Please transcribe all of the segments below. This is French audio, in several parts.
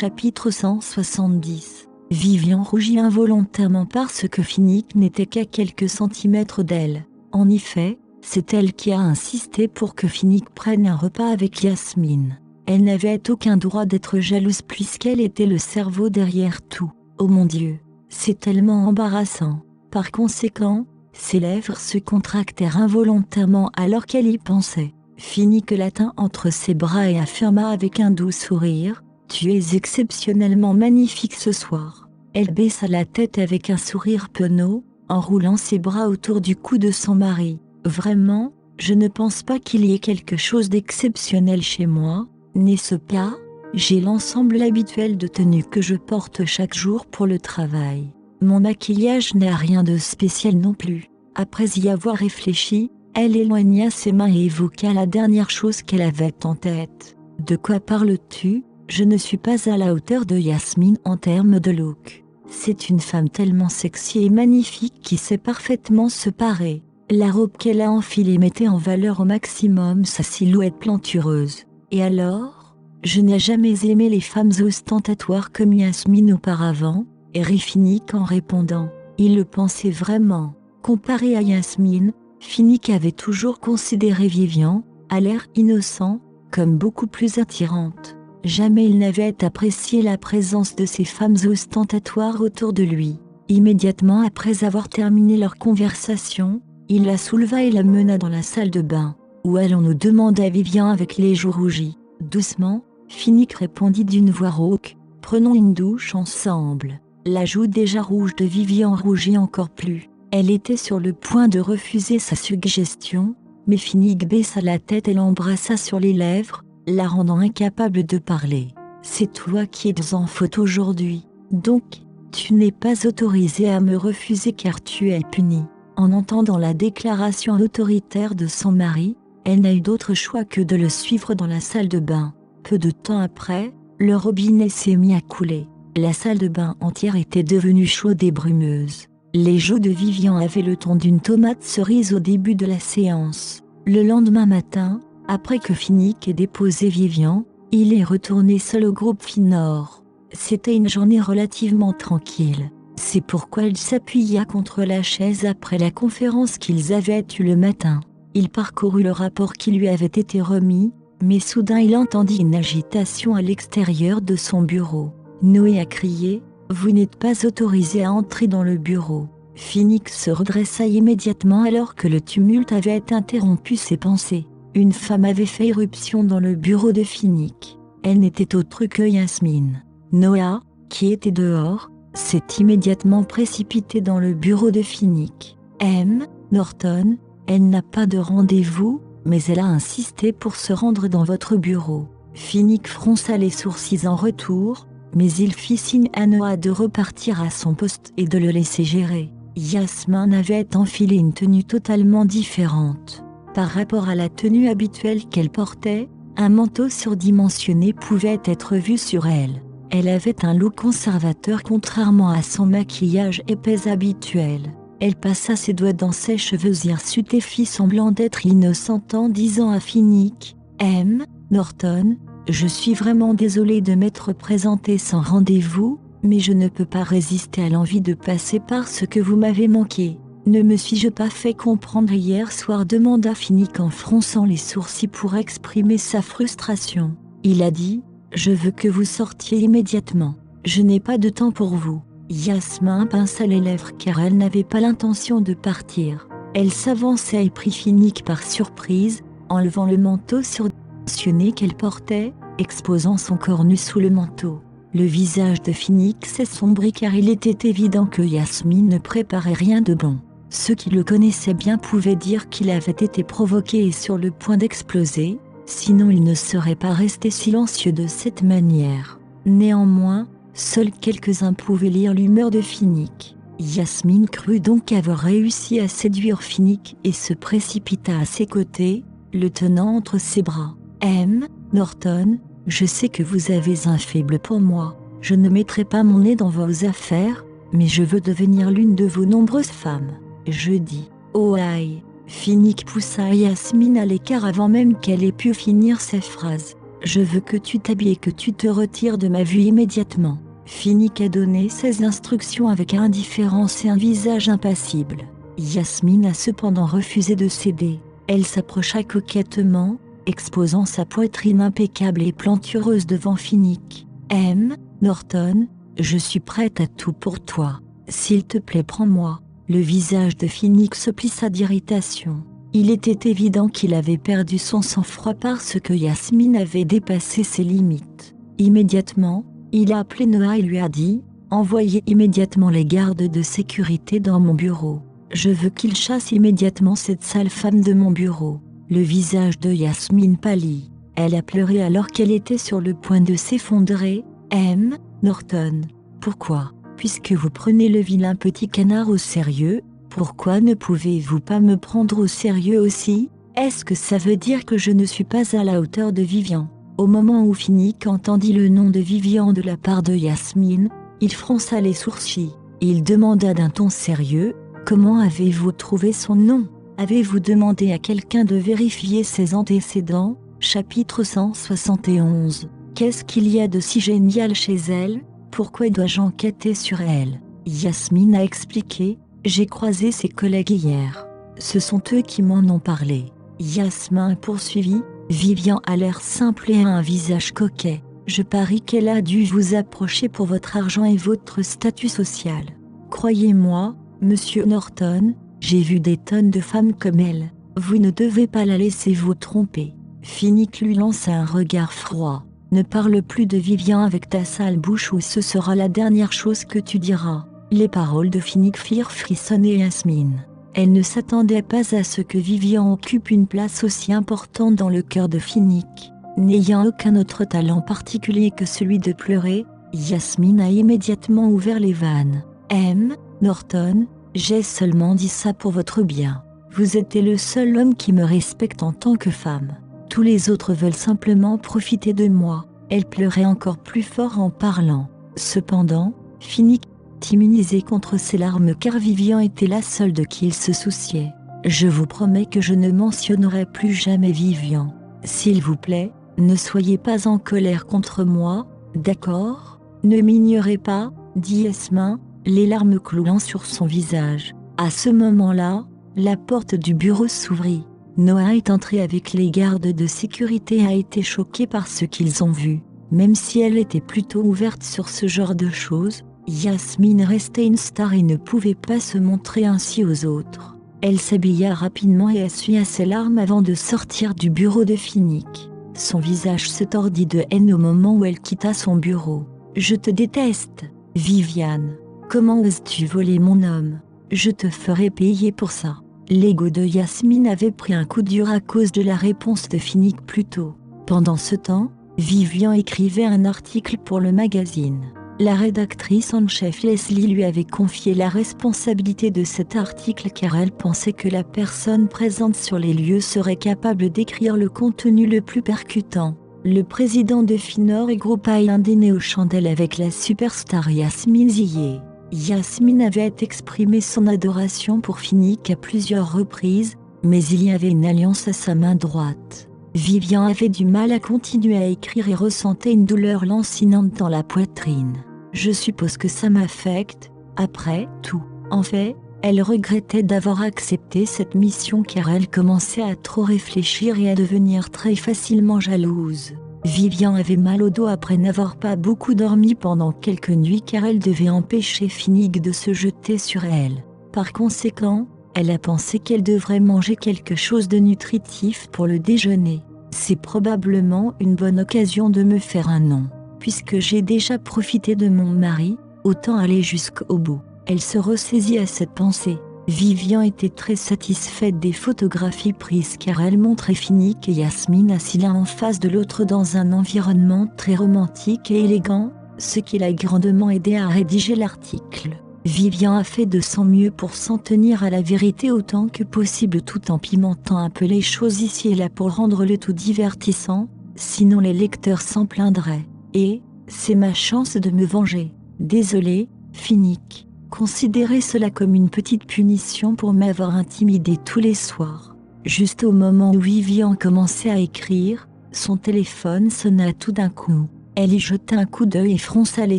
Chapitre 170. Vivian rougit involontairement parce que Finnick n'était qu'à quelques centimètres d'elle. En effet, c'est elle qui a insisté pour que Finnick prenne un repas avec Yasmine. Elle n'avait aucun droit d'être jalouse puisqu'elle était le cerveau derrière tout. Oh mon Dieu, c'est tellement embarrassant. Par conséquent, ses lèvres se contractèrent involontairement alors qu'elle y pensait. Finnick la tint entre ses bras et affirma avec un doux sourire « Tu es exceptionnellement magnifique ce soir ». Elle baissa la tête avec un sourire penaud, en roulant ses bras autour du cou de son mari. « Vraiment, je ne pense pas qu'il y ait quelque chose d'exceptionnel chez moi, n'est-ce pas ? J'ai l'ensemble habituel de tenues que je porte chaque jour pour le travail. Mon maquillage n'a rien de spécial non plus. » Après y avoir réfléchi, elle éloigna ses mains et évoqua la dernière chose qu'elle avait en tête. « De quoi parles-tu ? Je ne suis pas à la hauteur de Yasmine en termes de look. C'est une femme tellement sexy et magnifique qui sait parfaitement se parer. La robe qu'elle a enfilée mettait en valeur au maximum sa silhouette plantureuse. Et alors ? Je n'ai jamais aimé les femmes ostentatoires comme Yasmine auparavant, » et rit Finnick en répondant. Il le pensait vraiment. Comparé à Yasmine, Finnick avait toujours considéré Vivian, à l'air innocent, comme beaucoup plus attirante. Jamais il n'avait apprécié la présence de ces femmes ostentatoires autour de lui. Immédiatement après avoir terminé leur conversation, il la souleva et la mena dans la salle de bain. « Où allons-nous » demanda Vivian avec les joues rougies. Doucement, Finnick répondit d'une voix rauque. « Prenons une douche ensemble. » La joue déjà rouge de Vivian rougit encore plus. Elle était sur le point de refuser sa suggestion, mais Finnick baissa la tête et l'embrassa sur les lèvres, la rendant incapable de parler. « C'est toi qui es en faute aujourd'hui, donc, tu n'es pas autorisé à me refuser car tu es puni. » En entendant la déclaration autoritaire de son mari, elle n'a eu d'autre choix que de le suivre dans la salle de bain. Peu de temps après, le robinet s'est mis à couler. La salle de bain entière était devenue chaude et brumeuse. Les joues de Vivian avaient le ton d'une tomate cerise au début de la séance. Le lendemain matin, après que Finnick ait déposé Vivian, il est retourné seul au groupe Finor. C'était une journée relativement tranquille. C'est pourquoi il s'appuya contre la chaise après la conférence qu'ils avaient eue le matin. Il parcourut le rapport qui lui avait été remis, mais soudain il entendit une agitation à l'extérieur de son bureau. Noé a crié « Vous n'êtes pas autorisé à entrer dans le bureau ». Finnick se redressa immédiatement alors que le tumulte avait interrompu ses pensées. Une femme avait fait irruption dans le bureau de Finnick. Elle n'était autre que Yasmine. Noah, qui était dehors, s'est immédiatement précipité dans le bureau de Finnick. M. Norton, elle n'a pas de rendez-vous, mais elle a insisté pour se rendre dans votre bureau. Finnick fronça les sourcils en retour, mais il fit signe à Noah de repartir à son poste et de le laisser gérer. Yasmine avait enfilé une tenue totalement différente. Par rapport à la tenue habituelle qu'elle portait, un manteau surdimensionné pouvait être vu sur elle. Elle avait un look conservateur contrairement à son maquillage épais habituel. Elle passa ses doigts dans ses cheveux hirsutes et fit semblant d'être innocente en disant à Finnick « M. Norton, je suis vraiment désolée de m'être présentée sans rendez-vous, mais je ne peux pas résister à l'envie de passer par ce que vous m'avez manqué. Ne me suis-je pas fait comprendre hier soir ?» demanda Finnick en fronçant les sourcils pour exprimer sa frustration. Il a dit « Je veux que vous sortiez immédiatement. Je n'ai pas de temps pour vous. » Yasmine pinça les lèvres car elle n'avait pas l'intention de partir. Elle s'avança et prit Finnick par surprise, enlevant le manteau surdimensionné qu'elle portait, exposant son corps nu sous le manteau. Le visage de Finnick s'essombrit car il était évident que Yasmine ne préparait rien de bon. Ceux qui le connaissaient bien pouvaient dire qu'il avait été provoqué et sur le point d'exploser, sinon il ne serait pas resté silencieux de cette manière. Néanmoins, seuls quelques-uns pouvaient lire l'humeur de Finnick. Yasmine crut donc avoir réussi à séduire Finnick et se précipita à ses côtés, le tenant entre ses bras. « M. Norton, je sais que vous avez un faible pour moi. Je ne mettrai pas mon nez dans vos affaires, mais je veux devenir l'une de vos nombreuses femmes. Je dis, oh aïe !» Finnick poussa Yasmine à l'écart avant même qu'elle ait pu finir ses phrases. Je veux que tu t'habilles et que tu te retires de ma vue immédiatement. Finnick a donné ses instructions avec indifférence et un visage impassible. Yasmine a cependant refusé de céder. Elle s'approcha coquettement, exposant sa poitrine impeccable et plantureuse devant Finnick. « M. Norton, je suis prête à tout pour toi. S'il te plaît, prends-moi. » Le visage de Finnick se plissa d'irritation. Il était évident qu'il avait perdu son sang-froid parce que Yasmine avait dépassé ses limites. Immédiatement, il a appelé Noah et lui a dit « Envoyez immédiatement les gardes de sécurité dans mon bureau. Je veux qu'ils chassent immédiatement cette sale femme de mon bureau. » Le visage de Yasmine pâlit. Elle a pleuré alors qu'elle était sur le point de s'effondrer. « M. Norton, pourquoi, puisque vous prenez le vilain petit canard au sérieux, pourquoi ne pouvez-vous pas me prendre au sérieux aussi? Est-ce que ça veut dire que je ne suis pas à la hauteur de Vivian ?» Au moment où Finnick entendit le nom de Vivian de la part de Yasmine, il fronça les sourcils. Il demanda d'un ton sérieux « Comment avez-vous trouvé son nom? Avez-vous demandé à quelqu'un de vérifier ses antécédents ?» Chapitre 171. Qu'est-ce qu'il y a de si génial chez elle? Pourquoi dois-je enquêter sur elle? Yasmine a expliqué. J'ai croisé ses collègues hier. Ce sont eux qui m'en ont parlé. Yasmine poursuivit. Vivian a l'air simple et a un visage coquet. Je parie qu'elle a dû vous approcher pour votre argent et votre statut social. Croyez-moi, monsieur Norton, j'ai vu des tonnes de femmes comme elle. Vous ne devez pas la laisser vous tromper. Finnick lui lança un regard froid. Ne parle plus de Vivian avec ta sale bouche ou ce sera la dernière chose que tu diras. Les paroles de Finnick firent frissonner Yasmine. Elle ne s'attendait pas à ce que Vivian occupe une place aussi importante dans le cœur de Finnick. N'ayant aucun autre talent particulier que celui de pleurer, Yasmine a immédiatement ouvert les vannes. « M. Norton, j'ai seulement dit ça pour votre bien. Vous êtes le seul homme qui me respecte en tant que femme. Tous les autres veulent simplement profiter de moi. » Elle pleurait encore plus fort en parlant. Cependant, Finnick immunisé contre ses larmes car Vivian était la seule de qui il se souciait. « Je vous promets que je ne mentionnerai plus jamais Vivian. S'il vous plaît, ne soyez pas en colère contre moi, d'accord? Ne m'ignorez pas, » dit Yasmine, les larmes clouant sur son visage. À ce moment-là, la porte du bureau s'ouvrit. Noah est entré avec les gardes de sécurité et a été choqué par ce qu'ils ont vu. Même si elle était plutôt ouverte sur ce genre de choses, Yasmine restait une star et ne pouvait pas se montrer ainsi aux autres. Elle s'habilla rapidement et essuya ses larmes avant de sortir du bureau de Finnick. Son visage se tordit de haine au moment où elle quitta son bureau. « Je te déteste, Viviane. Comment oses-tu voler mon homme? Je te ferai payer pour ça. » L'ego de Yasmine avait pris un coup dur à cause de la réponse de Finnick plus tôt. Pendant ce temps, Vivian écrivait un article pour le magazine. La rédactrice en chef Leslie lui avait confié la responsabilité de cet article car elle pensait que la personne présente sur les lieux serait capable d'écrire le contenu le plus percutant. Le président de Finor et Group a un dîner aux chandelles avec la superstar Yasmine Ziyeh. Yasmine avait exprimé son adoration pour Finnick à plusieurs reprises, mais il y avait une alliance à sa main droite. Vivian avait du mal à continuer à écrire et ressentait une douleur lancinante dans la poitrine. Je suppose que ça m'affecte, après tout. En fait, elle regrettait d'avoir accepté cette mission car elle commençait à trop réfléchir et à devenir très facilement jalouse. Vivian avait mal au dos après n'avoir pas beaucoup dormi pendant quelques nuits car elle devait empêcher Finnick de se jeter sur elle. Par conséquent, elle a pensé qu'elle devrait manger quelque chose de nutritif pour le déjeuner. C'est probablement une bonne occasion de me faire un nom. Puisque j'ai déjà profité de mon mari, autant aller jusqu'au bout. Elle se ressaisit à cette pensée. Vivian était très satisfaite des photographies prises car elles montraient Finnick et Yasmine assis l'un en face de l'autre dans un environnement très romantique et élégant, ce qui l'a grandement aidé à rédiger l'article. Vivian a fait de son mieux pour s'en tenir à la vérité autant que possible tout en pimentant un peu les choses ici et là pour rendre le tout divertissant, sinon les lecteurs s'en plaindraient. Et, c'est ma chance de me venger. Désolé, Finnick. Considérez cela comme une petite punition pour m'avoir intimidé tous les soirs. Juste au moment où Vivian commençait à écrire, Son téléphone sonna tout d'un coup. Elle y jeta un coup d'œil et fronça les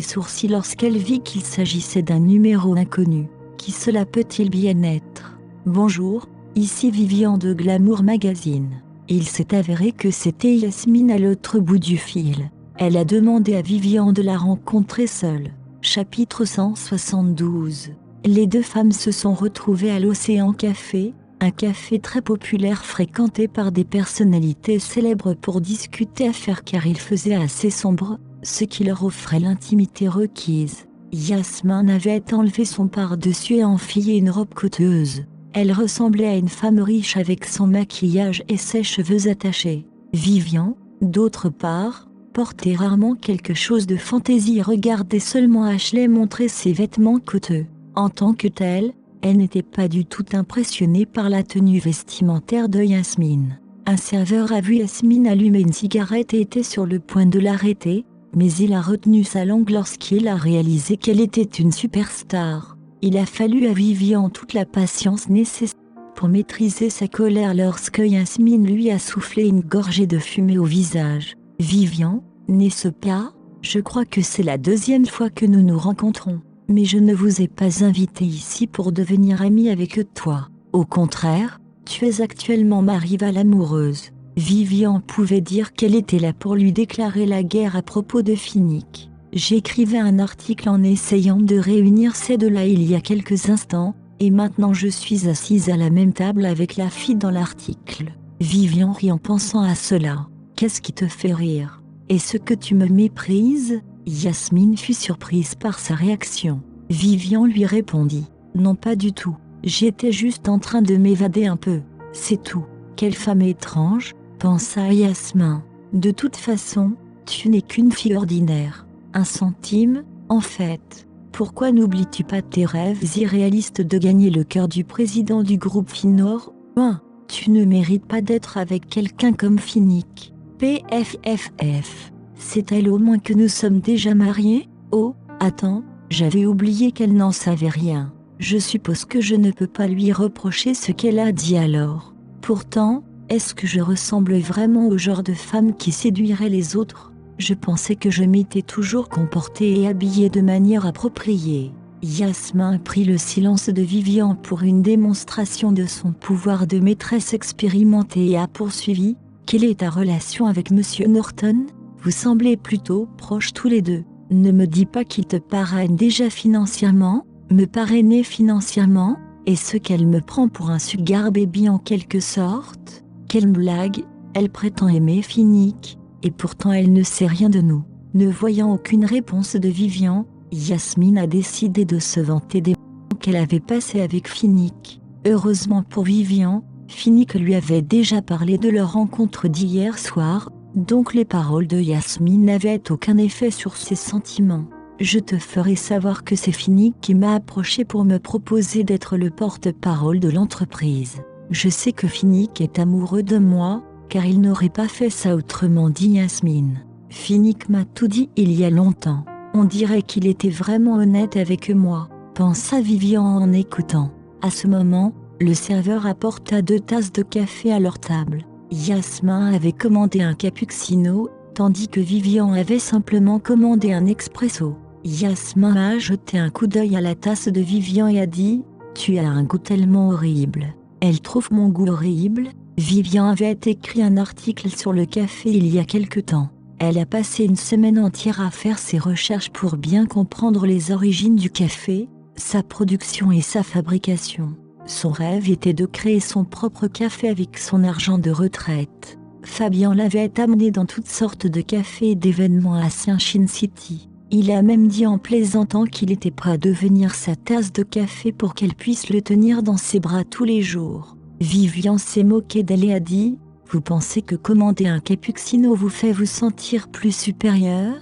sourcils lorsqu'elle vit qu'il s'agissait d'un numéro inconnu. Qui cela peut-il bien être? Bonjour, ici Vivian de Glamour Magazine. Il s'est avéré que c'était Yasmine à l'autre bout du fil. Elle a demandé à Vivian de la rencontrer seule. Chapitre 172. Les deux femmes se sont retrouvées à l'Océan Café, un café très populaire fréquenté par des personnalités célèbres pour discuter affaires car il faisait assez sombre, ce qui leur offrait l'intimité requise. Yasmine avait enlevé son par-dessus et enfilé une robe coûteuse. Elle ressemblait à une femme riche avec son maquillage et ses cheveux attachés. Vivian, d'autre part, portait rarement quelque chose de fantaisie et regardait seulement Ashley montrer ses vêtements coûteux. En tant que telle, elle n'était pas du tout impressionnée par la tenue vestimentaire de Yasmine. Un serveur a vu Yasmine allumer une cigarette et était sur le point de l'arrêter, mais il a retenu sa langue lorsqu'il a réalisé qu'elle était une superstar. Il a fallu à Vivian toute la patience nécessaire pour maîtriser sa colère lorsque Yasmine lui a soufflé une gorgée de fumée au visage. « Vivian, n'est-ce pas? Je crois que c'est la deuxième fois que nous nous rencontrons. Mais je ne vous ai pas invité ici pour devenir amie avec toi. Au contraire, tu es actuellement ma rivale amoureuse. » Vivian pouvait dire qu'elle était là pour lui déclarer la guerre à propos de Finnick. J'écrivais un article en essayant de réunir ces deux-là il y a quelques instants, et maintenant je suis assise à la même table avec la fille dans l'article. Vivian rit en pensant à cela. Qu'est-ce qui te fait rire? Est-ce que tu me méprises? Yasmine fut surprise par sa réaction. Vivian lui répondit. Non, pas du tout. J'étais juste en train de m'évader un peu. C'est tout. Quelle femme étrange, pensa Yasmine. De toute façon, tu n'es qu'une fille ordinaire. Un centime, en fait. Pourquoi n'oublies-tu pas tes rêves irréalistes de gagner le cœur du président du groupe Finor? Tu ne mérites pas d'être avec quelqu'un comme Finnick. PFFF. C'est-elle au moins que nous sommes déjà mariés? Oh, attends, j'avais oublié qu'elle n'en savait rien. Je suppose que je ne peux pas lui reprocher ce qu'elle a dit alors. Pourtant, est-ce que je ressemble vraiment au genre de femme qui séduirait les autres? Je pensais que je m'étais toujours comportée et habillée de manière appropriée. Yasmine prit le silence de Vivian pour une démonstration de son pouvoir de maîtresse expérimentée et a poursuivi. Quelle est ta relation avec Monsieur Norton? Vous semblez plutôt proches tous les deux. Ne me dis pas qu'il te parraine déjà financièrement, me parrainer financièrement, et ce qu'elle me prend pour un sugar baby en quelque sorte? Quelle blague, elle prétend aimer Finnick, et pourtant elle ne sait rien de nous. Ne voyant aucune réponse de Vivian, Yasmine a décidé de se vanter des moments qu'elle avait passés avec Finnick. Heureusement pour Vivian, Finnick lui avait déjà parlé de leur rencontre d'hier soir, donc les paroles de Yasmine n'avaient aucun effet sur ses sentiments. Je te ferai savoir que c'est Finnick qui m'a approché pour me proposer d'être le porte-parole de l'entreprise. Je sais que Finnick est amoureux de moi, car il n'aurait pas fait ça autrement, dit Yasmine. Finnick m'a tout dit il y a longtemps. On dirait qu'il était vraiment honnête avec moi, pensa Vivian en écoutant. À ce moment, le serveur apporta 2 tasses de café à leur table. Yasmine avait commandé un cappuccino, tandis que Vivian avait simplement commandé un expresso. Yasmine a jeté un coup d'œil à la tasse de Vivian et a dit « Tu as un goût tellement horrible. » Elle trouve mon goût horrible. Vivian avait écrit un article sur le café il y a quelque temps. Elle a passé une semaine entière à faire ses recherches pour bien comprendre les origines du café, sa production et sa fabrication. Son rêve était de créer son propre café avec son argent de retraite. Fabien l'avait amené dans toutes sortes de cafés et d'événements à Shin City. Il a même dit en plaisantant qu'il était prêt à devenir sa tasse de café pour qu'elle puisse le tenir dans ses bras tous les jours. Vivian s'est moquée d'elle et a dit « Vous pensez que commander un cappuccino vous fait vous sentir plus supérieur ?»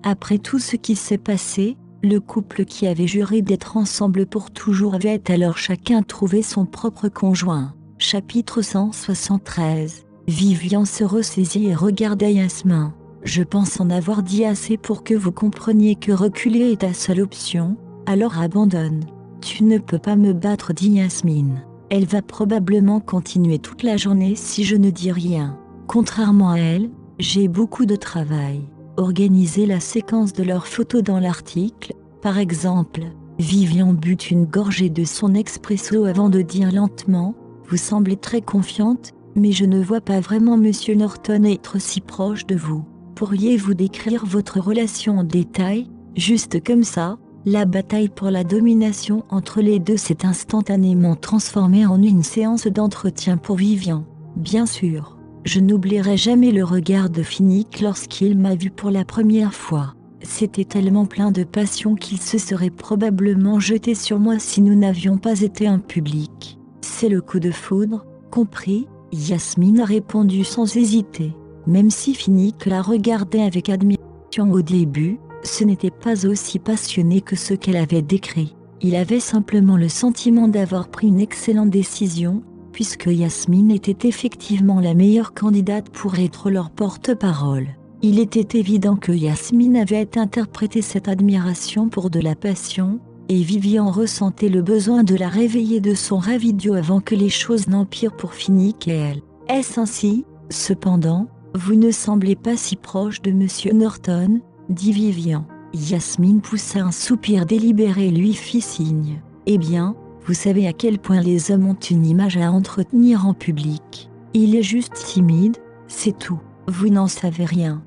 Après tout ce qui s'est passé, le couple qui avait juré d'être ensemble pour toujours avait alors chacun trouvé son propre conjoint. Chapitre 173. Vivian se ressaisit et regarda Yasmine. Je pense en avoir dit assez pour que vous compreniez que reculer est ta seule option, alors abandonne. Tu ne peux pas me battre, dit Yasmine. Elle va probablement continuer toute la journée si je ne dis rien. Contrairement à elle, J'ai beaucoup de travail. Organisez la séquence de leurs photos dans l'article. Par exemple, Vivian but une gorgée de son expresso avant de dire lentement « Vous semblez très confiante, mais je ne vois pas vraiment Monsieur Norton être si proche de vous. Pourriez-vous décrire votre relation en détail ?» Juste comme ça, la bataille pour la domination entre les deux s'est instantanément transformée en une séance d'entretien pour Vivian. Bien sûr, je n'oublierai jamais le regard de Finnick lorsqu'il m'a vu pour la première fois. C'était tellement plein de passion qu'il se serait probablement jeté sur moi si nous n'avions pas été un public. C'est le coup de foudre, compris, Yasmine a répondu sans hésiter. Même si Finnick la regardait avec admiration au début, ce n'était pas aussi passionné que ce qu'elle avait décrit. Il avait simplement le sentiment d'avoir pris une excellente décision, puisque Yasmine était effectivement la meilleure candidate pour être leur porte-parole. Il était évident que Yasmine avait interprété cette admiration pour de la passion, et Vivian ressentait le besoin de la réveiller de son rêve idiot avant que les choses n'empirent pour Finnick et elle. Est-ce ainsi ? Cependant, vous ne semblez pas si proche de Monsieur Norton, dit Vivian. Yasmine poussa un soupir délibéré et lui fit signe. Eh bien, vous savez à quel point les hommes ont une image à entretenir en public. Il est juste timide, c'est tout. Vous n'en savez rien.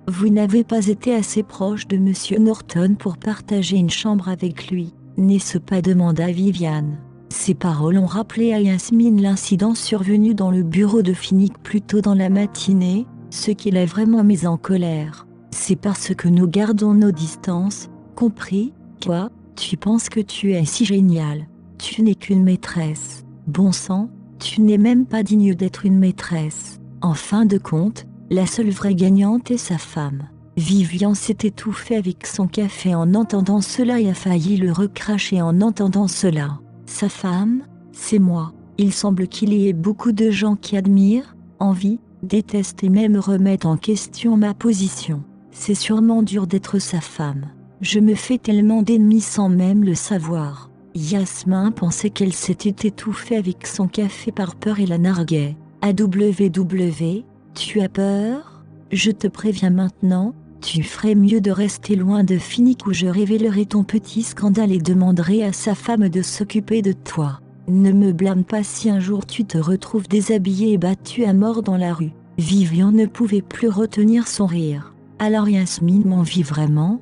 Vous n'avez pas été assez proche de Monsieur Norton pour partager une chambre avec lui, n'est-ce pas ? Demanda Viviane. Ces paroles ont rappelé à Yasmine l'incident survenu dans le bureau de Finnick plus tôt dans la matinée, ce qui l'a vraiment mise en colère. C'est parce que nous gardons nos distances, compris ? Quoi ? Tu penses que tu es si génial ? Tu n'es qu'une maîtresse. Bon sang, tu n'es même pas digne d'être une maîtresse. En fin de compte, la seule vraie gagnante est sa femme. Vivian s'est étouffée avec son café en entendant cela et a failli le recracher en entendant cela. Sa femme, c'est moi. Il semble qu'il y ait beaucoup de gens qui admirent, envient, détestent et même remettent en question ma position. C'est sûrement dur d'être sa femme. Je me fais tellement d'ennemis sans même le savoir. Yasmine pensait qu'elle s'était étouffée avec son café par peur et la narguait. AWW, tu as peur ? Je te préviens maintenant, tu ferais mieux de rester loin de Finnick ou je révélerai ton petit scandale et demanderai à sa femme de s'occuper de toi. Ne me blâme pas si un jour tu te retrouves déshabillé et battu à mort dans la rue. Vivian ne pouvait plus retenir son rire. Alors Yasmine m'envie vraiment ?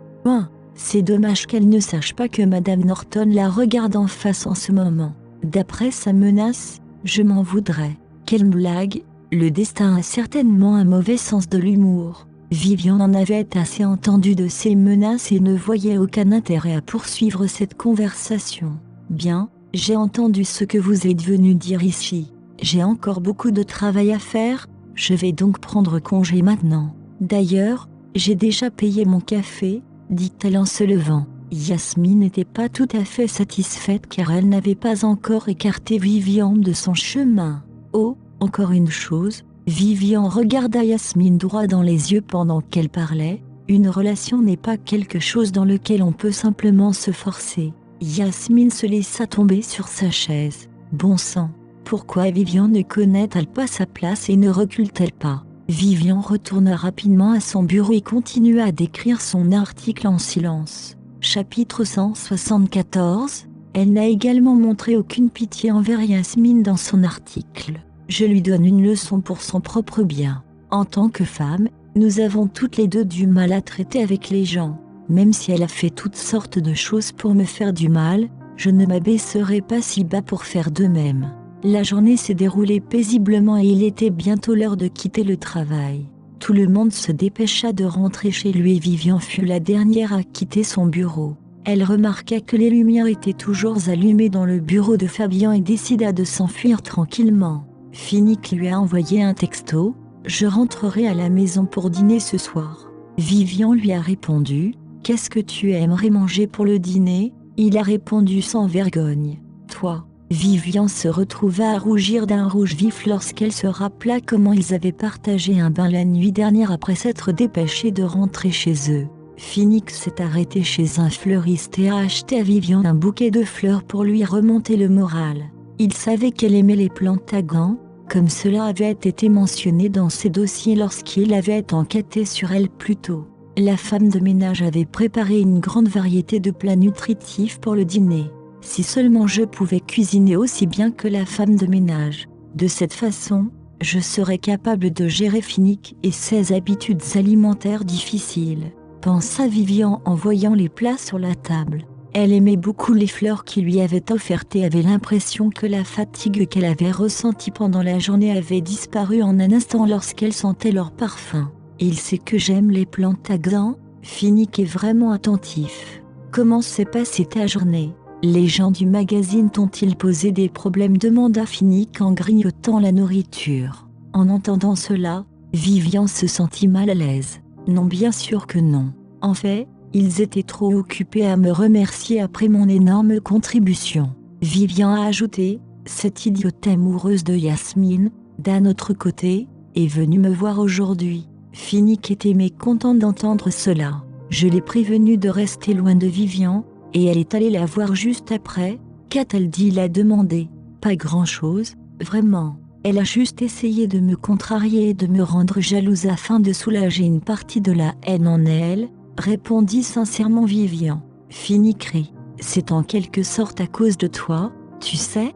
C'est dommage qu'elle ne sache pas que Madame Norton la regarde en face en ce moment. D'après sa menace, je m'en voudrais. Quelle blague ! Le destin a certainement un mauvais sens de l'humour. Vivian en avait assez entendu de ces menaces et ne voyait aucun intérêt à poursuivre cette conversation. Bien, j'ai entendu ce que vous êtes venu dire ici. J'ai encore beaucoup de travail à faire, je vais donc prendre congé maintenant. D'ailleurs, j'ai déjà payé mon café, dit-elle en se levant. Yasmine n'était pas tout à fait satisfaite car elle n'avait pas encore écarté Vivian de son chemin. Oh, encore une chose, Vivian regarda Yasmine droit dans les yeux pendant qu'elle parlait. Une relation n'est pas quelque chose dans lequel on peut simplement se forcer. Yasmine se laissa tomber sur sa chaise. Bon sang, pourquoi Vivian ne connaît-elle pas sa place et ne recule-t-elle pas ? Vivian retourna rapidement à son bureau et continua à décrire son article en silence. Chapitre 174. Elle n'a également montré aucune pitié envers Yasmine dans son article. Je lui donne une leçon pour son propre bien. En tant que femme, nous avons toutes les deux du mal à traiter avec les gens. Même si elle a fait toutes sortes de choses pour me faire du mal, je ne m'abaisserai pas si bas pour faire de même. La journée s'est déroulée paisiblement et il était bientôt l'heure de quitter le travail. Tout le monde se dépêcha de rentrer chez lui et Vivian fut la dernière à quitter son bureau. Elle remarqua que les lumières étaient toujours allumées dans le bureau de Fabian et décida de s'enfuir tranquillement. Finnick lui a envoyé un texto « Je rentrerai à la maison pour dîner ce soir ». Vivian lui a répondu « Qu'est-ce que tu aimerais manger pour le dîner ?» Il a répondu sans vergogne « Toi ». Vivian se retrouva à rougir d'un rouge vif lorsqu'elle se rappela comment ils avaient partagé un bain la nuit dernière après s'être dépêchés de rentrer chez eux. Finnick s'est arrêté chez un fleuriste et a acheté à Vivian un bouquet de fleurs pour lui remonter le moral. Il savait qu'elle aimait les plantes à gants, comme cela avait été mentionné dans ses dossiers lorsqu'il avait enquêté sur elle plus tôt. La femme de ménage avait préparé une grande variété de plats nutritifs pour le dîner. Si seulement je pouvais cuisiner aussi bien que la femme de ménage. De cette façon, je serais capable de gérer Finnick et ses habitudes alimentaires difficiles, pensa Vivian en voyant les plats sur la table. Elle aimait beaucoup les fleurs qu'il lui avait offertes et avait l'impression que la fatigue qu'elle avait ressentie pendant la journée avait disparu en un instant lorsqu'elle sentait leur parfum. Il sait que j'aime les plantes à glands. Finnick est vraiment attentif. Comment s'est passée ta journée? Les gens du magazine t'ont-ils posé des problèmes? Demanda Finnick en grignotant la nourriture. En entendant cela, Vivian se sentit mal à l'aise. Non, bien sûr que non. En fait, ils étaient trop occupés à me remercier après mon énorme contribution. Vivian a ajouté, cette idiote amoureuse de Yasmine, d'un autre côté, est venue me voir aujourd'hui. Finnick était mécontent d'entendre cela. Je l'ai prévenue de rester loin de Vivian, et elle est allée la voir juste après. Qu'a-t-elle dit? Il a demandé. Pas grand-chose, vraiment. Elle a juste essayé de me contrarier et de me rendre jalouse afin de soulager une partie de la haine en elle, répondit sincèrement Vivian. Finnick rit. C'est en quelque sorte à cause de toi, tu sais.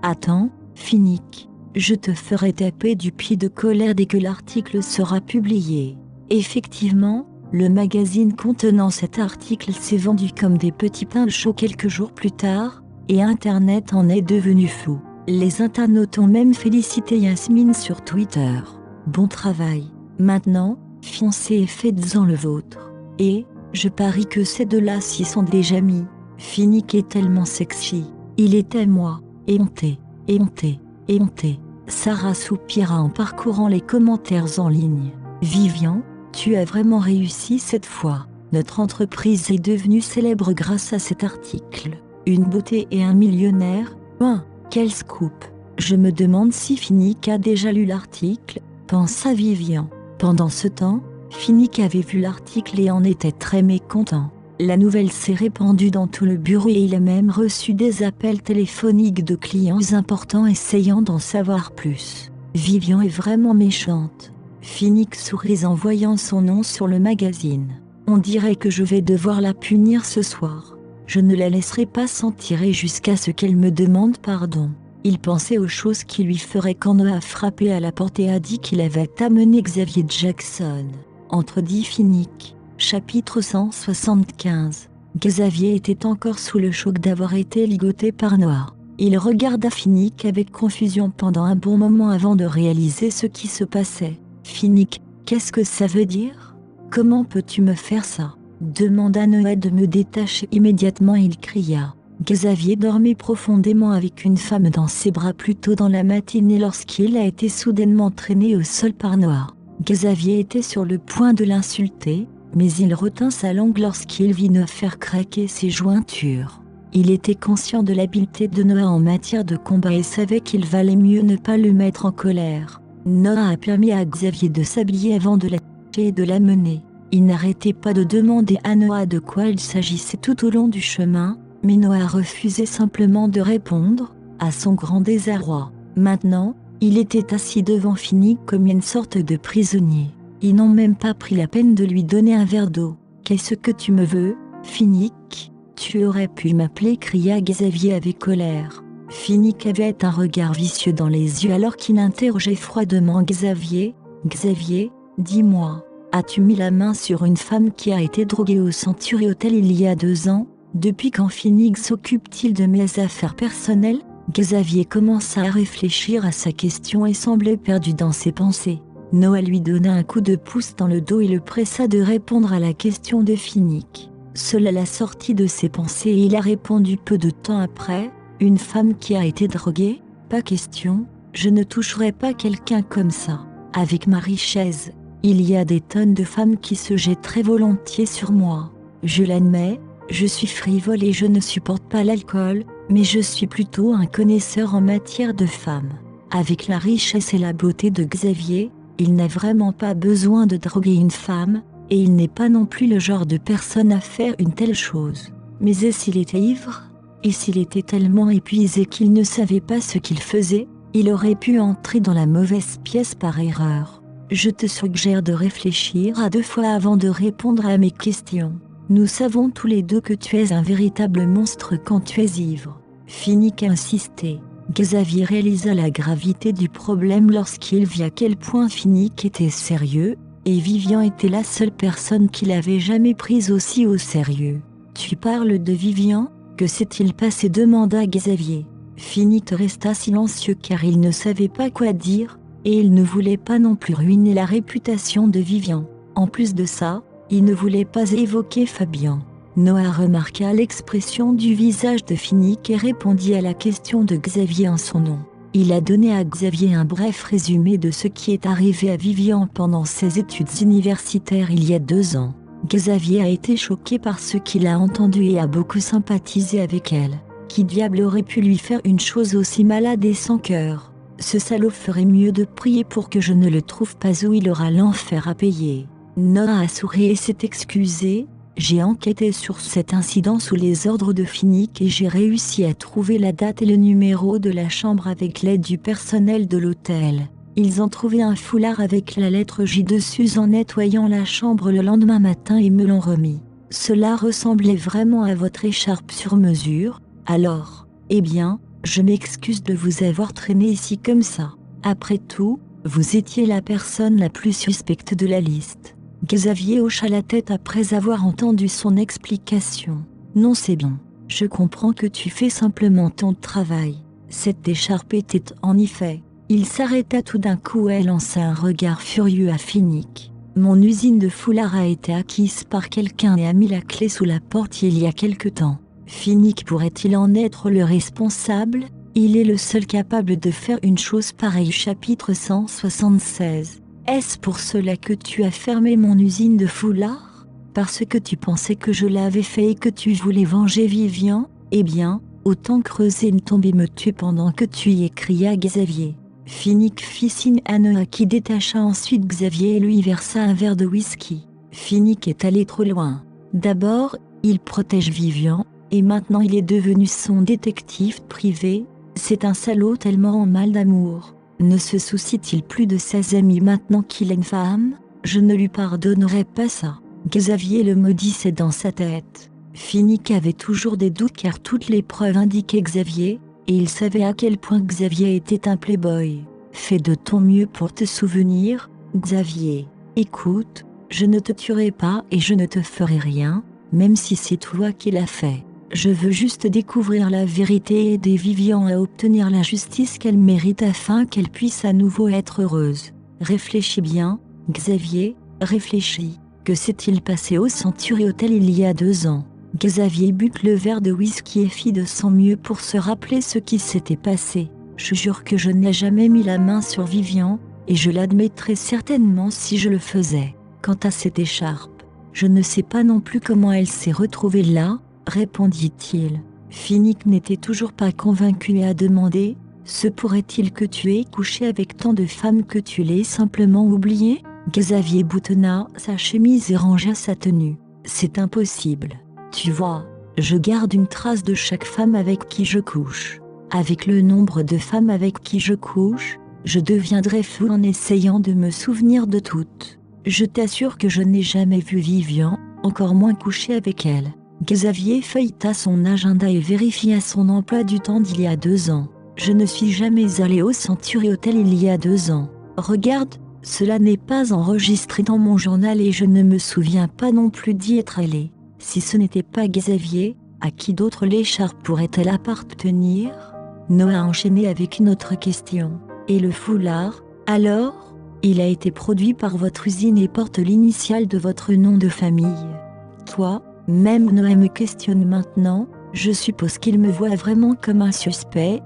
Attends, Finnick. Je te ferai taper du pied de colère dès que l'article sera publié. Effectivement, le magazine contenant cet article s'est vendu comme des petits pains chauds quelques jours plus tard, et Internet en est devenu fou. Les internautes ont même félicité Yasmine sur Twitter. Bon travail. Maintenant, foncez et faites-en le vôtre. Et, je parie que ces deux-là s'y sont déjà mis. Finnick est tellement sexy. Il est à moi. Éhonté. Sarah soupira en parcourant les commentaires en ligne. Vivian, tu as vraiment réussi cette fois. Notre entreprise est devenue célèbre grâce à cet article. Une beauté et un millionnaire. Quel scoop. Je me demande si Finnick a déjà lu l'article, pensa Vivian. Pendant ce temps, Finnick avait vu l'article et en était très mécontent. La nouvelle s'est répandue dans tout le bureau et il a même reçu des appels téléphoniques de clients importants essayant d'en savoir plus. Vivian est vraiment méchante. Finnick sourit en voyant son nom sur le magazine. On dirait que je vais devoir la punir ce soir. Je ne la laisserai pas s'en tirer jusqu'à ce qu'elle me demande pardon. Il pensait aux choses qui lui feraient quand Noah a frappé à la porte et a dit qu'il avait amené Xavier Jackson. Entredit Finnick. Chapitre 175. Xavier était encore sous le choc d'avoir été ligoté par Noah. Il regarda Finnick avec confusion pendant un bon moment avant de réaliser ce qui se passait. Finnick, qu'est-ce que ça veut dire? Comment peux-tu me faire ça? Demanda Noah de me détacher immédiatement. Il cria. Xavier dormait profondément avec une femme dans ses bras plus tôt dans la matinée lorsqu'il a été soudainement traîné au sol par Noah. Xavier était sur le point de l'insulter, mais il retint sa langue lorsqu'il vit Noah faire craquer ses jointures. Il était conscient de l'habileté de Noah en matière de combat et savait qu'il valait mieux ne pas le mettre en colère. Noah a permis à Xavier de s'habiller avant de la toucher et de la mener. Il n'arrêtait pas de demander à Noah de quoi il s'agissait tout au long du chemin, mais Noah refusait simplement de répondre, à son grand désarroi. Maintenant, il était assis devant Finnick comme une sorte de prisonnier. Ils n'ont même pas pris la peine de lui donner un verre d'eau. « Qu'est-ce que tu me veux, Finnick? Tu aurais pu m'appeler » cria Xavier avec colère. Finnick avait un regard vicieux dans les yeux alors qu'il interrogeait froidement Xavier. « Xavier, dis-moi, as-tu mis la main sur une femme qui a été droguée au Century Hotel il y a 2 ans? Depuis quand Finnick s'occupe-t-il de mes affaires personnelles ?» Xavier commença à réfléchir à sa question et semblait perdu dans ses pensées. Noah lui donna un coup de pouce dans le dos et le pressa de répondre à la question de Finnick. Cela l'a sorti de ses pensées et il a répondu peu de temps après. Une femme qui a été droguée? Pas question, je ne toucherai pas quelqu'un comme ça. Avec ma richesse, il y a des tonnes de femmes qui se jettent très volontiers sur moi. Je l'admets, je suis frivole et je ne supporte pas l'alcool, mais je suis plutôt un connaisseur en matière de femmes. Avec la richesse et la beauté de Xavier, il n'a vraiment pas besoin de droguer une femme, et il n'est pas non plus le genre de personne à faire une telle chose. Mais et s'il était ivre? Et s'il était tellement épuisé qu'il ne savait pas ce qu'il faisait? Il aurait pu entrer dans la mauvaise pièce par erreur. Je te suggère de réfléchir à 2 fois avant de répondre à mes questions. Nous savons tous les deux que tu es un véritable monstre quand tu es ivre. Finnick a insisté. Xavier réalisa la gravité du problème lorsqu'il vit à quel point Finnick était sérieux, et Vivian était la seule personne qu'il avait jamais prise aussi au sérieux. Tu parles de Vivian ? Que s'est-il passé ? Demanda Xavier. Finnick resta silencieux car il ne savait pas quoi dire, et il ne voulait pas non plus ruiner la réputation de Vivian. En plus de ça, il ne voulait pas évoquer Fabien. Noah remarqua l'expression du visage de Finnick et répondit à la question de Xavier en son nom. Il a donné à Xavier un bref résumé de ce qui est arrivé à Vivian pendant ses études universitaires il y a 2 ans. Xavier a été choqué par ce qu'il a entendu et a beaucoup sympathisé avec elle. Qui diable aurait pu lui faire une chose aussi malade et sans cœur ? Ce salaud ferait mieux de prier pour que je ne le trouve pas ou il aura l'enfer à payer. Noah a souri et s'est excusé. J'ai enquêté sur cet incident sous les ordres de Finnick et j'ai réussi à trouver la date et le numéro de la chambre avec l'aide du personnel de l'hôtel. Ils ont trouvé un foulard avec la lettre J dessus en nettoyant la chambre le lendemain matin et me l'ont remis. Cela ressemblait vraiment à votre écharpe sur mesure, alors, eh bien, je m'excuse de vous avoir traîné ici comme ça. Après tout, vous étiez la personne la plus suspecte de la liste. Xavier hocha la tête après avoir entendu son explication. Non, c'est bien. Je comprends que tu fais simplement ton travail. Cette écharpe était en effet. Il s'arrêta tout d'un coup et lança un regard furieux à Finnick. Mon usine de foulard a été acquise par quelqu'un et a mis la clé sous la porte il y a quelque temps. Finnick pourrait-il en être le responsable ? Il est le seul capable de faire une chose pareille. Chapitre 176. Est-ce pour cela que tu as fermé mon usine de foulard ? Parce que tu pensais que je l'avais fait et que tu voulais venger Vivian ? Eh bien, autant creuser une tombe et me tuer pendant que tu y es, cria Xavier. Finnick fit signe à Noah qui détacha ensuite Xavier et lui versa un verre de whisky. Finnick est allé trop loin. D'abord, il protège Vivian, et maintenant il est devenu son détective privé. C'est un salaud tellement en mal d'amour. Ne se soucie-t-il plus de ses amis maintenant qu'il a une femme ? Je ne lui pardonnerai pas ça. Xavier le maudissait dans sa tête. Finnick avait toujours des doutes car toutes les preuves indiquaient Xavier, et il savait à quel point Xavier était un playboy. Fais de ton mieux pour te souvenir, Xavier. Écoute, je ne te tuerai pas et je ne te ferai rien, même si c'est toi qui l'as fait. Je veux juste découvrir la vérité et aider Vivian à obtenir la justice qu'elle mérite afin qu'elle puisse à nouveau être heureuse. Réfléchis bien, Xavier, réfléchis. Que s'est-il passé au Century Hotel il y a 2 ans ? Xavier but le verre de whisky et fit de son mieux pour se rappeler ce qui s'était passé. Je jure que je n'ai jamais mis la main sur Vivian, et je l'admettrais certainement si je le faisais. Quant à cette écharpe, je ne sais pas non plus comment elle s'est retrouvée là, répondit-il. Finnick n'était toujours pas convaincu et a demandé « Se pourrait-il que tu aies couché avec tant de femmes que tu l'aies simplement oublié ?» Xavier boutonna sa chemise et rangea sa tenue. « C'est impossible. Tu vois, je garde une trace de chaque femme avec qui je couche. Avec le nombre de femmes avec qui je couche, je deviendrai fou en essayant de me souvenir de toutes. Je t'assure que je n'ai jamais vu Vivian, encore moins coucher avec elle. » Xavier feuilleta son agenda et vérifia son emploi du temps d'il y a 2 ans. « Je ne suis jamais allé au Century Hotel il y a 2 ans. Regarde, cela n'est pas enregistré dans mon journal et je ne me souviens pas non plus d'y être allé. Si ce n'était pas Xavier, à qui d'autre l'écharpe pourrait-elle appartenir ?» Noah a enchaîné avec une autre question. « Et le foulard, alors ? Il a été produit par votre usine et porte l'initiale de votre nom de famille. Toi ? » Même Noah me questionne maintenant, je suppose qu'il me voit vraiment comme un suspect.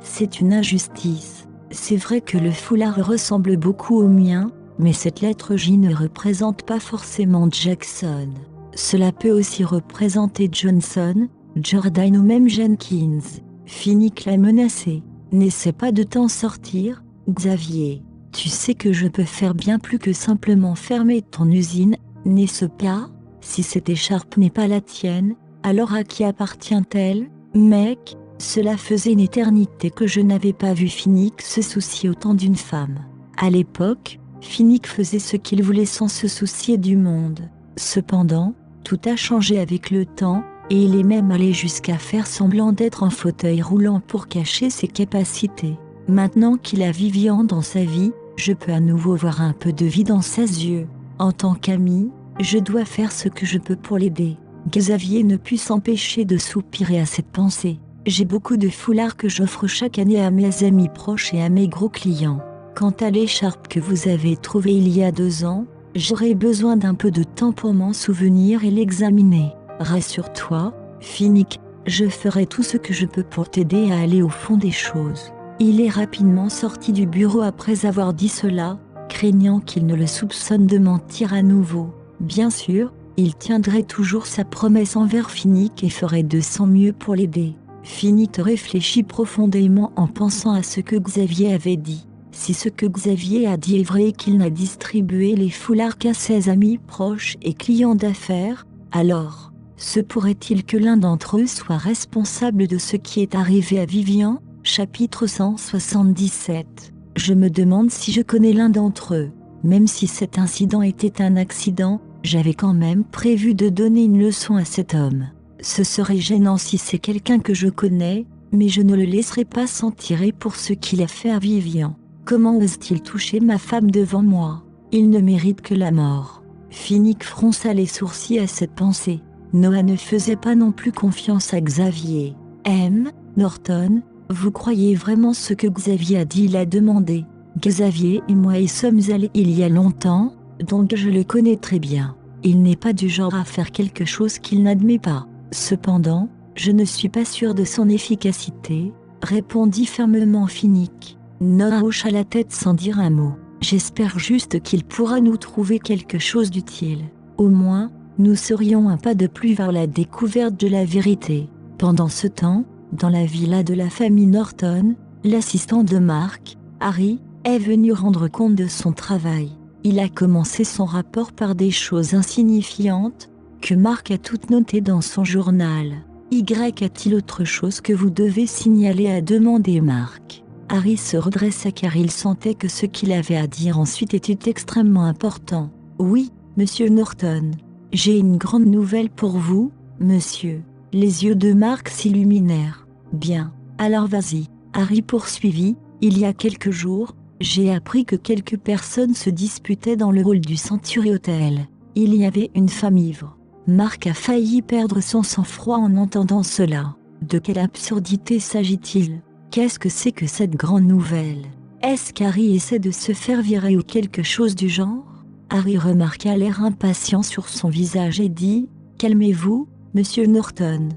C'est une injustice. C'est vrai que le foulard ressemble beaucoup au mien, mais cette lettre J ne représente pas forcément Jackson. Cela peut aussi représenter Johnson, Jordan ou même Jenkins. Finnick l'a menacé. N'essaie pas de t'en sortir, Xavier. Tu sais que je peux faire bien plus que simplement fermer ton usine, n'est-ce pas ? Si cette écharpe n'est pas la tienne, alors à qui appartient-elle, mec ? Cela faisait une éternité que je n'avais pas vu Finnick se soucier autant d'une femme. À l'époque, Finnick faisait ce qu'il voulait sans se soucier du monde. Cependant, tout a changé avec le temps, et il est même allé jusqu'à faire semblant d'être en fauteuil roulant pour cacher ses capacités. Maintenant qu'il a Vivian dans sa vie, je peux à nouveau voir un peu de vie dans ses yeux. En tant qu'ami, je dois faire ce que je peux pour l'aider. Xavier ne put s'empêcher de soupirer à cette pensée. J'ai beaucoup de foulards que j'offre chaque année à mes amis proches et à mes gros clients. Quant à l'écharpe que vous avez trouvée il y a 2 ans, j'aurai besoin d'un peu de temps pour m'en souvenir et l'examiner. Rassure-toi, Finnick, je ferai tout ce que je peux pour t'aider à aller au fond des choses. Il est rapidement sorti du bureau après avoir dit cela, craignant qu'il ne le soupçonne de mentir à nouveau. Bien sûr, il tiendrait toujours sa promesse envers Finnick et ferait de son mieux pour l'aider. Finnick réfléchit profondément en pensant à ce que Xavier avait dit. Si ce que Xavier a dit est vrai et qu'il n'a distribué les foulards qu'à ses amis proches et clients d'affaires, alors, se pourrait-il que l'un d'entre eux soit responsable de ce qui est arrivé à Vivian ? Chapitre 177. Je me demande si je connais l'un d'entre eux. Même si cet incident était un accident, j'avais quand même prévu de donner une leçon à cet homme. Ce serait gênant si c'est quelqu'un que je connais, mais je ne le laisserai pas s'en tirer pour ce qu'il a fait à Vivian. Comment ose-t-il toucher ma femme devant moi ? Il ne mérite que la mort. Finnick fronça les sourcils à cette pensée. Noah ne faisait pas non plus confiance à Xavier. Norton, vous croyez vraiment ce que Xavier a dit ? Il a demandé. Xavier et moi y sommes allés il y a longtemps, donc je le connais très bien. Il n'est pas du genre à faire quelque chose qu'il n'admet pas. Cependant, je ne suis pas sûr de son efficacité, répondit fermement Finnick. Noah hocha la tête sans dire un mot. J'espère juste qu'il pourra nous trouver quelque chose d'utile. Au moins, nous serions un pas de plus vers la découverte de la vérité. Pendant ce temps, dans la villa de la famille Norton, l'assistant de Mark, Harry, est venu rendre compte de son travail. Il a commencé son rapport par des choses insignifiantes, que Mark a toutes notées dans son journal. A-t-il autre chose que vous devez signaler ? A demandé Mark. Harry se redressa car il sentait que ce qu'il avait à dire ensuite était extrêmement important. Oui, monsieur Norton. J'ai une grande nouvelle pour vous, monsieur. Les yeux de Mark s'illuminèrent. Bien, alors vas-y. Harry poursuivit. Il y a quelques jours, j'ai appris que quelques personnes se disputaient dans le hall du Century Hotel. Il y avait une femme ivre. Mark a failli perdre son sang-froid en entendant cela. De quelle absurdité s'agit-il ? Qu'est-ce que c'est que cette grande nouvelle ? Est-ce qu'Harry essaie de se faire virer ou quelque chose du genre ? Harry remarqua l'air impatient sur son visage et dit « Calmez-vous, monsieur Norton.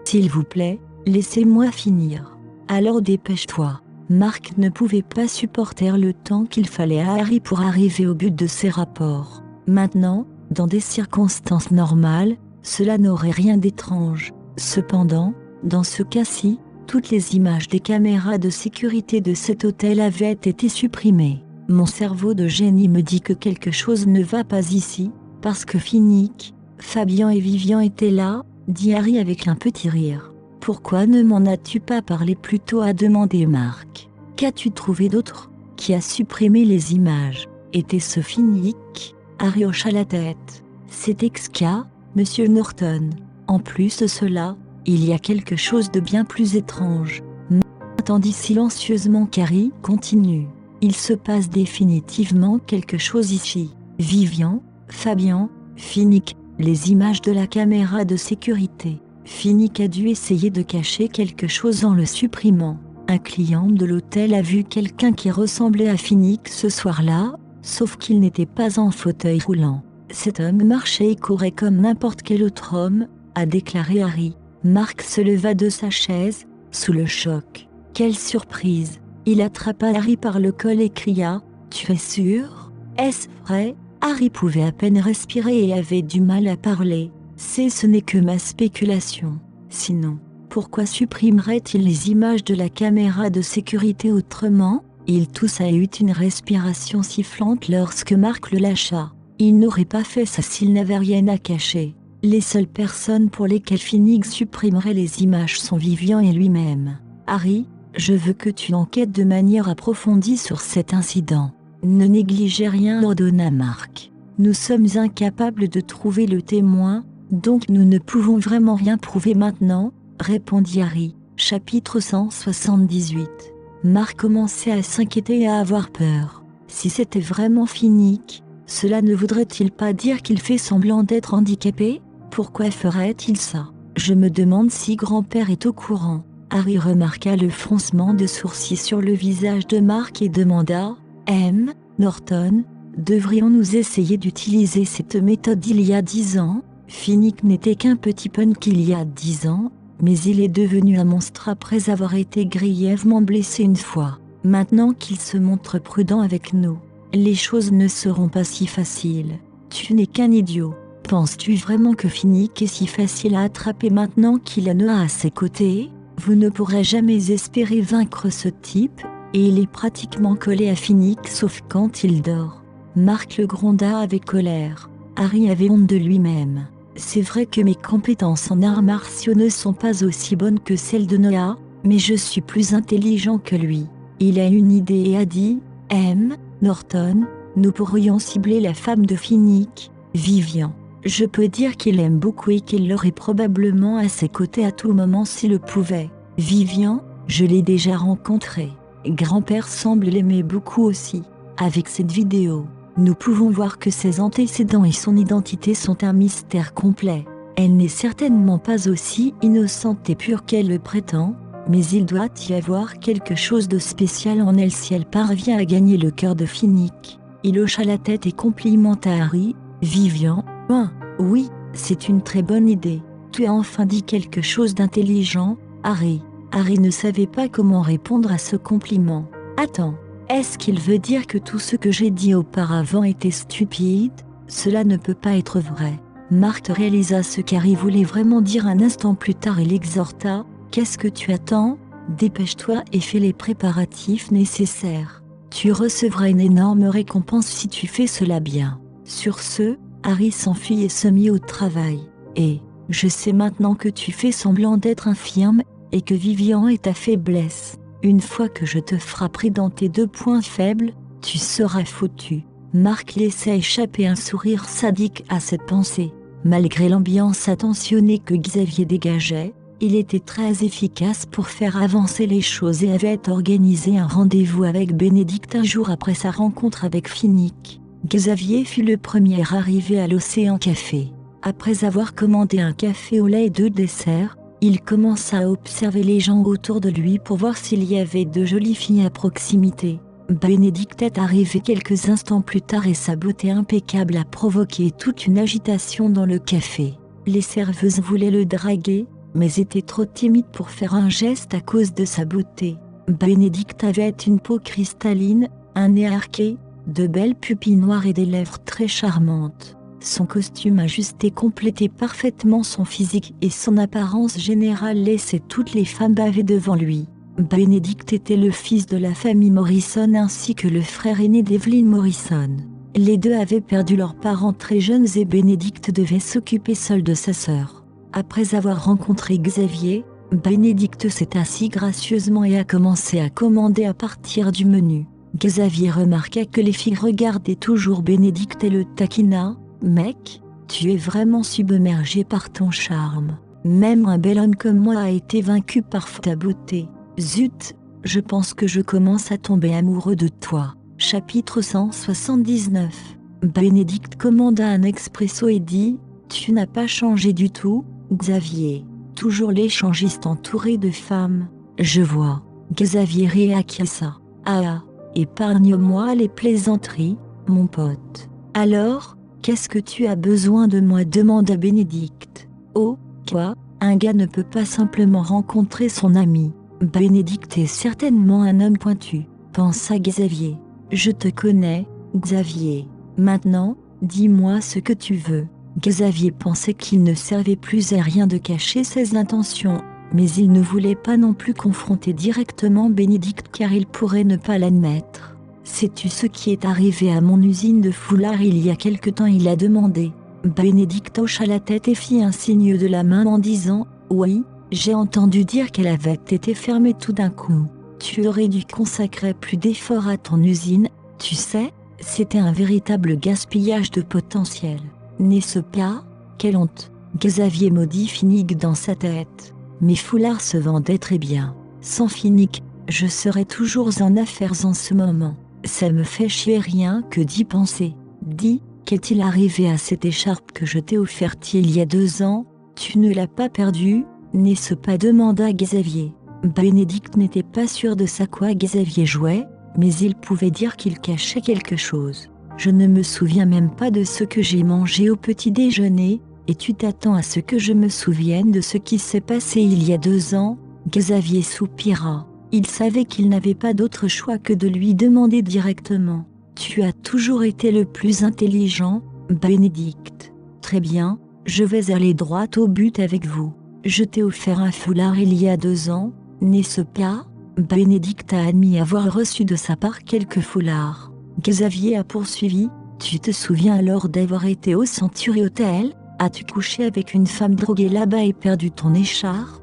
S'il vous plaît, laissez-moi finir. Alors dépêche-toi. » Mark ne pouvait pas supporter le temps qu'il fallait à Harry pour arriver au but de ses rapports. Maintenant, dans des circonstances normales, cela n'aurait rien d'étrange. Cependant, dans ce cas-ci, toutes les images des caméras de sécurité de cet hôtel avaient été supprimées. Mon cerveau de génie me dit que quelque chose ne va pas ici, parce que Finnick, Fabian et Vivian étaient là, dit Harry avec un petit rire. Pourquoi ne m'en as-tu pas parlé plus tôt ? A demandé Mark. Qu'as-tu trouvé d'autre ? Qui a supprimé les images ? Était-ce Finnick ? Harry hocha la tête. C'est Xka, monsieur Norton. En plus de cela, il y a quelque chose de bien plus étrange. Attendit silencieusement qu'Harry continue. Il se passe définitivement quelque chose ici. Vivian, Fabian, Finnick, les images de la caméra de sécurité. Finnick a dû essayer de cacher quelque chose en le supprimant. Un client de l'hôtel a vu quelqu'un qui ressemblait à Finnick ce soir-là, sauf qu'il n'était pas en fauteuil roulant. Cet homme marchait et courait comme n'importe quel autre homme, a déclaré Harry. Mark se leva de sa chaise, sous le choc. Quelle surprise! Il attrapa Harry par le col et cria « Tu es sûr? Est-ce vrai ?» Harry pouvait à peine respirer et avait du mal à parler. « Ce n'est que ma spéculation. Sinon, pourquoi supprimerait-il les images de la caméra de sécurité autrement ?» Il toussa et eut une respiration sifflante lorsque Mark le lâcha. Il n'aurait pas fait ça s'il n'avait rien à cacher. Les seules personnes pour lesquelles Phoenix supprimerait les images sont Vivian et lui-même. Harry, je veux que tu enquêtes de manière approfondie sur cet incident. Ne négligez rien, ordonna Marc. Nous sommes incapables de trouver le témoin, donc nous ne pouvons vraiment rien prouver maintenant, répondit Harry. Chapitre 178. Marc commençait à s'inquiéter et à avoir peur. Si c'était vraiment Finnick, cela ne voudrait-il pas dire qu'il fait semblant d'être handicapé? Pourquoi ferait-il ça? Je me demande si grand-père est au courant. Harry remarqua le froncement de sourcils sur le visage de Marc et demanda « M. Norton, devrions-nous essayer d'utiliser cette méthode il y a 10 ans ?» Finnick n'était qu'un petit punk il y a 10 ans, mais il est devenu un monstre après avoir été grièvement blessé une fois. Maintenant qu'il se montre prudent avec nous, les choses ne seront pas si faciles. Tu n'es qu'un idiot. Penses-tu vraiment que Finnick est si facile à attraper maintenant qu'il a Noah à ses côtés? Vous ne pourrez jamais espérer vaincre ce type, et il est pratiquement collé à Finnick sauf quand il dort. Marc le gronda avec colère. Harry avait honte de lui-même. C'est vrai que mes compétences en arts martiaux ne sont pas aussi bonnes que celles de Noah, mais je suis plus intelligent que lui. Il a une idée et a dit « M. Norton, nous pourrions cibler la femme de Finnick, Vivian. Je peux dire qu'il l'aime beaucoup et qu'il l'aurait probablement à ses côtés à tout moment s'il le pouvait. Vivian, je l'ai déjà rencontrée. Grand-père semble l'aimer beaucoup aussi. Avec cette vidéo, nous pouvons voir que ses antécédents et son identité sont un mystère complet. Elle n'est certainement pas aussi innocente et pure qu'elle le prétend, mais il doit y avoir quelque chose de spécial en elle si elle parvient à gagner le cœur de Finnick. Il hocha la tête et complimenta Harry. Vivian, oui, c'est une très bonne idée. Tu as enfin dit quelque chose d'intelligent, Harry. Harry ne savait pas comment répondre à ce compliment. Attends, est-ce qu'il veut dire que tout ce que j'ai dit auparavant était stupide? Cela ne peut pas être vrai. Marc réalisa ce qu'Harry voulait vraiment dire un instant plus tard et l'exhorta. Qu'est-ce que tu attends? Dépêche-toi et fais les préparatifs nécessaires. Tu recevras une énorme récompense si tu fais cela bien. Sur ce, Harry s'enfuit et se mit au travail. Et, je sais maintenant que tu fais semblant d'être infirme, et que Vivian est ta faiblesse. Une fois que je te frapperai dans tes 2 points faibles, tu seras foutu. Marc laissa échapper un sourire sadique à cette pensée. Malgré l'ambiance attentionnée que Xavier dégageait, il était très efficace pour faire avancer les choses et avait organisé un rendez-vous avec Bénédicte un jour après sa rencontre avec Finnick. Xavier fut le premier arrivé à l'Océan Café. Après avoir commandé un café au lait et 2 desserts, il commença à observer les gens autour de lui pour voir s'il y avait de jolies filles à proximité. Bénédicte est arrivée quelques instants plus tard et sa beauté impeccable a provoqué toute une agitation dans le café. Les serveuses voulaient le draguer, mais étaient trop timides pour faire un geste à cause de sa beauté. Bénédicte avait une peau cristalline, un nez arqué, de belles pupilles noires et des lèvres très charmantes. Son costume ajusté complétait parfaitement son physique et son apparence générale laissait toutes les femmes baver devant lui. Bénédicte était le fils de la famille Morrison ainsi que le frère aîné d'Evelyn Morrison. Les deux avaient perdu leurs parents très jeunes et Bénédicte devait s'occuper seule de sa sœur. Après avoir rencontré Xavier, Bénédicte s'est assise gracieusement et a commencé à commander à partir du menu. Xavier remarqua que les filles regardaient toujours Bénédicte et le taquina. « Mec, tu es vraiment submergé par ton charme. Même un bel homme comme moi a été vaincu par ta beauté. Zut, je pense que je commence à tomber amoureux de toi. » Chapitre 179. Bénédicte commanda un expresso et dit « Tu n'as pas changé du tout, Xavier. Toujours l'échangiste entouré de femmes. Je vois. » Xavier réacquiesça. « Ah, épargne-moi les plaisanteries, mon pote. Alors, qu'est-ce que tu as besoin de moi ?» demanda Bénédicte. « Oh, quoi, un gars ne peut pas simplement rencontrer son ami. Bénédicte est certainement un homme pointu, pensa Xavier. Je te connais, Xavier. Maintenant, dis-moi ce que tu veux. » Xavier pensait qu'il ne servait plus à rien de cacher ses intentions, mais il ne voulait pas non plus confronter directement Bénédicte car il pourrait ne pas l'admettre. « Sais-tu ce qui est arrivé à mon usine de foulard il y a quelque temps ?» il a demandé. Bénédicte hocha la tête et fit un signe de la main en disant « Oui, j'ai entendu dire qu'elle avait été fermée tout d'un coup. Tu aurais dû consacrer plus d'efforts à ton usine, tu sais, c'était un véritable gaspillage de potentiel. N'est-ce pas? Quelle honte !» Xavier maudit Finnick dans sa tête. Mes foulards se vendaient très bien. Sans Finnick, je serais toujours en affaires en ce moment. Ça me fait chier rien que d'y penser. Dis, qu'est-il arrivé à cette écharpe que je t'ai offerte il y a 2 ans? Tu ne l'as pas perdue, n'est-ce pas? Demanda Xavier. Bénédicte n'était pas sûr de ce à quoi Xavier jouait, mais il pouvait dire qu'il cachait quelque chose. Je ne me souviens même pas de ce que j'ai mangé au petit déjeuner, et tu t'attends à ce que je me souvienne de ce qui s'est passé il y a 2 ans? Xavier soupira. Il savait qu'il n'avait pas d'autre choix que de lui demander directement. Tu as toujours été le plus intelligent, Bénédicte. Très bien, je vais aller droit au but avec vous. Je t'ai offert un foulard il y a 2 ans, n'est-ce pas? Bénédicte a admis avoir reçu de sa part quelques foulards. Xavier a poursuivi. Tu te souviens alors d'avoir été au Century Hotel? As-tu couché avec une femme droguée là-bas et perdu ton écharpe?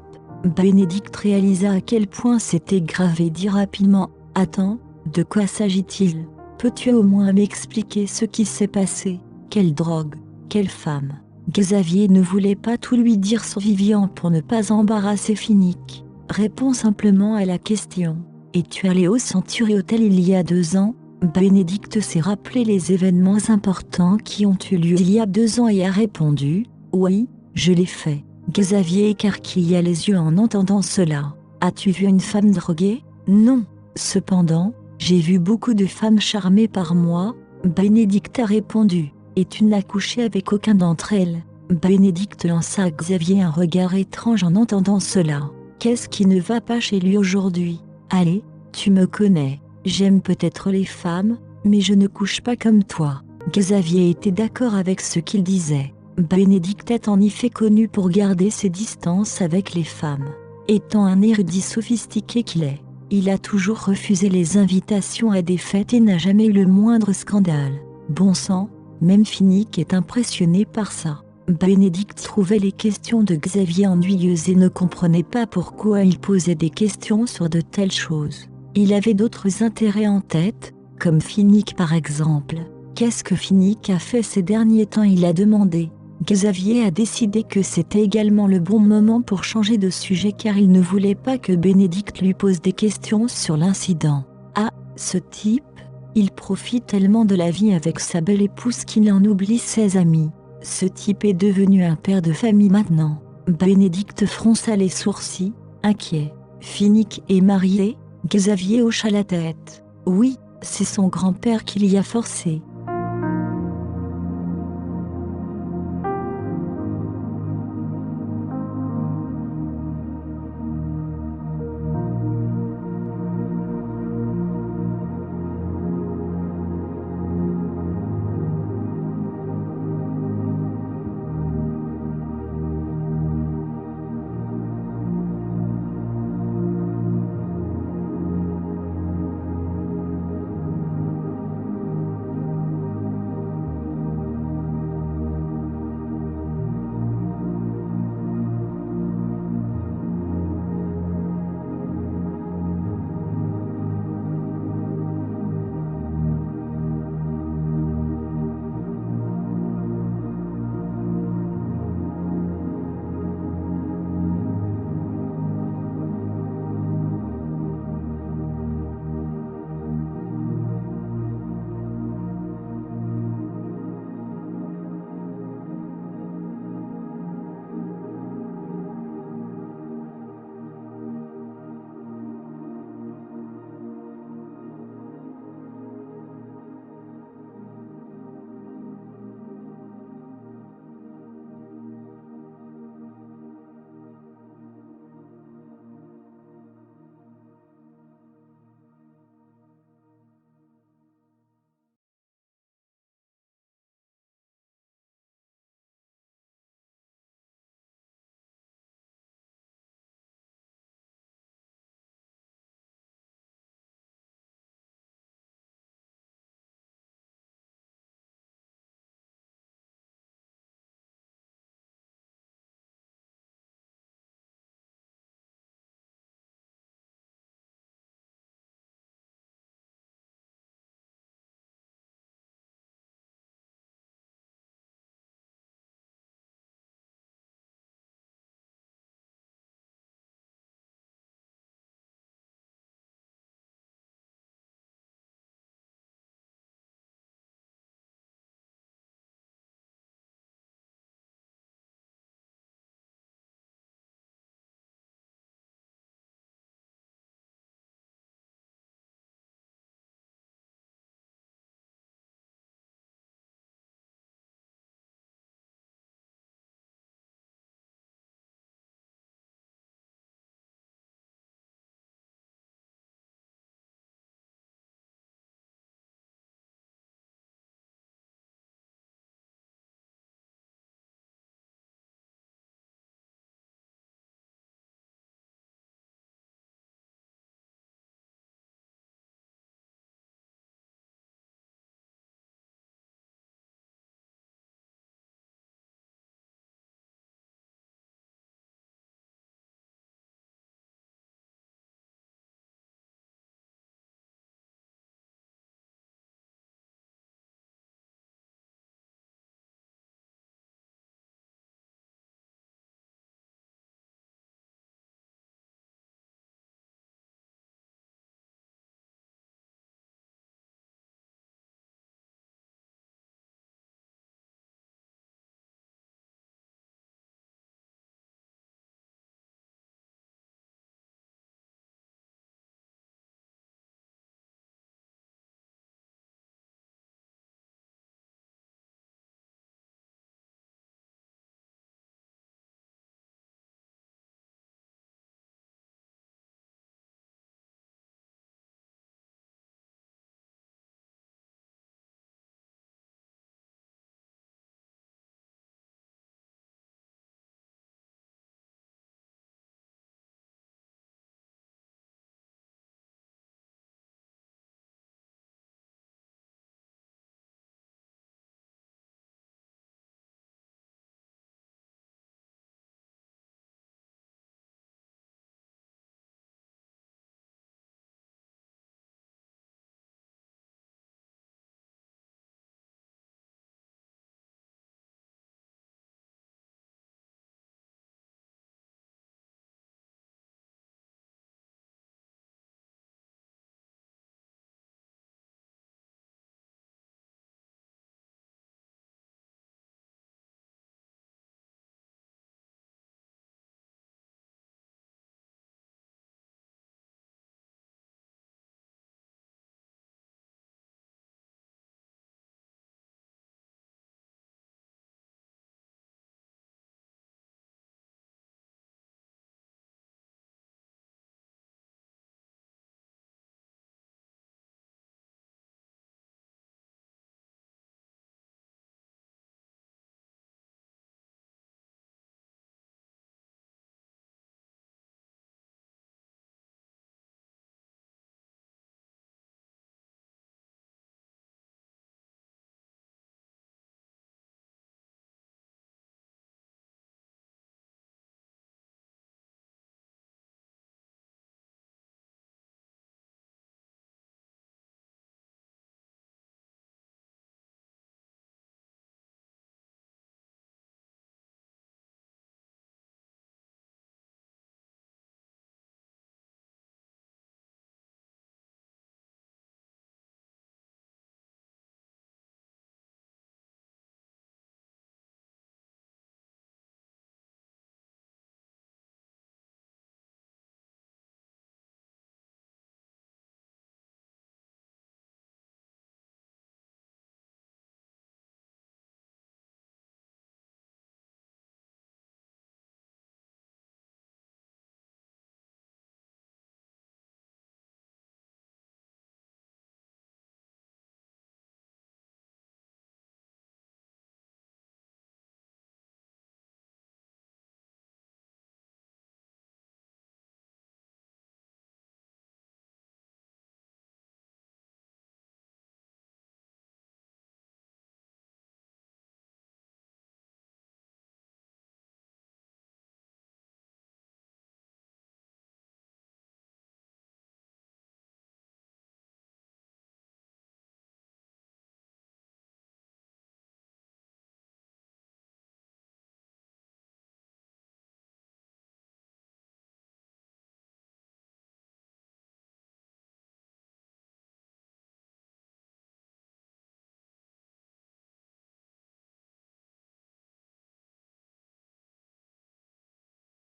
Bénédicte réalisa à quel point c'était grave et dit rapidement « Attends, de quoi s'agit-il? Peux-tu au moins m'expliquer ce qui s'est passé? Quelle drogue? Quelle femme ?» Xavier ne voulait pas tout lui dire sur Vivian pour ne pas embarrasser Finnick. Réponds simplement à la question. Es-tu allé au Century Hotel il y a 2 ans? Bénédicte s'est rappelé les événements importants qui ont eu lieu il y a 2 ans et a répondu « Oui, je l'ai fait. » Xavier écarquilla les yeux en entendant cela. As-tu vu une femme droguée? Non. Cependant, j'ai vu beaucoup de femmes charmées par moi. Bénédicte a répondu. Et tu n'as couché avec aucun d'entre elles? Bénédicte lança à Xavier un regard étrange en entendant cela. Qu'est-ce qui ne va pas chez lui aujourd'hui? Allez, tu me connais. J'aime peut-être les femmes, mais je ne couche pas comme toi. Xavier était d'accord avec ce qu'il disait. Bénédicte est en effet connu pour garder ses distances avec les femmes. Étant un érudit sophistiqué qu'il est, il a toujours refusé les invitations à des fêtes et n'a jamais eu le moindre scandale. Bon sang, même Finnick est impressionné par ça. Bénédicte trouvait les questions de Xavier ennuyeuses et ne comprenait pas pourquoi il posait des questions sur de telles choses. Il avait d'autres intérêts en tête, comme Finnick par exemple. Qu'est-ce que Finnick a fait ces derniers temps? Il a demandé. Xavier a décidé que c'était également le bon moment pour changer de sujet car il ne voulait pas que Bénédicte lui pose des questions sur l'incident. Ah, ce type, il profite tellement de la vie avec sa belle épouse qu'il en oublie ses amis. Ce type est devenu un père de famille maintenant. Bénédicte fronça les sourcils, inquiet. Finnick est marié? Xavier hocha la tête. Oui, c'est son grand-père qui l'y a forcé.